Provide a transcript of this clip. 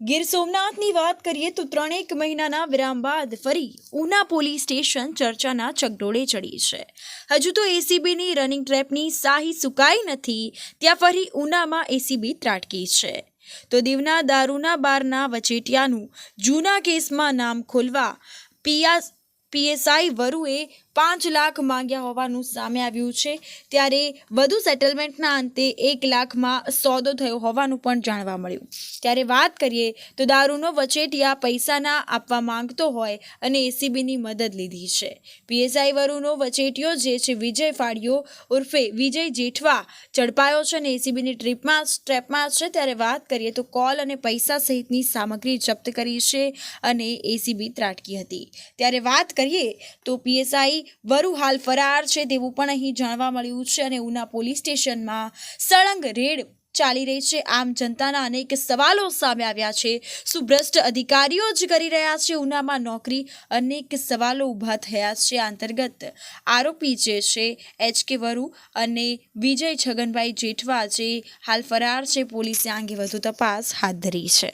ગીર સોમનાથની વાત કરીએ તો 3 મહિનાના વિરામ બાદ ફરી ઉના પોલીસ સ્ટેશન ચર્ચાના ચકડોળે ચડી છે। હજુ તો એસીબીની રનિંગ ટ્રેપની શાહી સુકાઈ નથી, ત્યાં ફરી ઉનામાં એસીબી ત્રાટકી છે। તો દીવના દારૂના બારના વચેટિયાનું જૂના કેસમાં નામ ખોલવા પીએસઆઈ વરુએ 5 લાખ માંગ્યા હોવાનું સામે આવ્યું છે, ત્યારે વધુ સેટલમેન્ટના અંતે 1 લાખમાં સોદો થયો હોવાનું પણ જાણવા મળ્યું। ત્યારે વાત કરીએ તો દારૂનો વચેટિયા પૈસા ના આપવા માંગતો હોય અને એસીબીની મદદ લીધી છે। પીએસઆઈ વરુનો વચેટિયો જે છે વિજય ફાળિયો ઉર્ફે વિજય જેઠવા ઝડપાયો છે અને એસીબીની ટ્રેપમાં છે। ત્યારે વાત કરીએ તો કોલ અને પૈસા સહિતની સામગ્રી જપ્ત કરી છે અને એસીબી ત્રાટકી હતી। ત્યારે વાત કરીએ તો પીએસઆઈ વરુ હાલ ફરાર છે તેવું પણ અહીં જાણવા મળ્યું છે અને ઉના પોલીસ સ્ટેશનમાં સળંગ રેડ ચાલી રહી છે। આમ જનતાના અનેક સવાલો સામે આવ્યા છે। શું ભ્રષ્ટ અધિકારીઓ જ કરી રહ્યા છે ઉનામાં નોકરી? અનેક સવાલો ઊભા થયા છે। આ અંતર્ગત આરોપી જે છે એચકે વરુ અને વિજય છગનભાઈ જેઠવા જે હાલ ફરાર છે, પોલીસે આ અંગે વધુ તપાસ હાથ ધરી છે।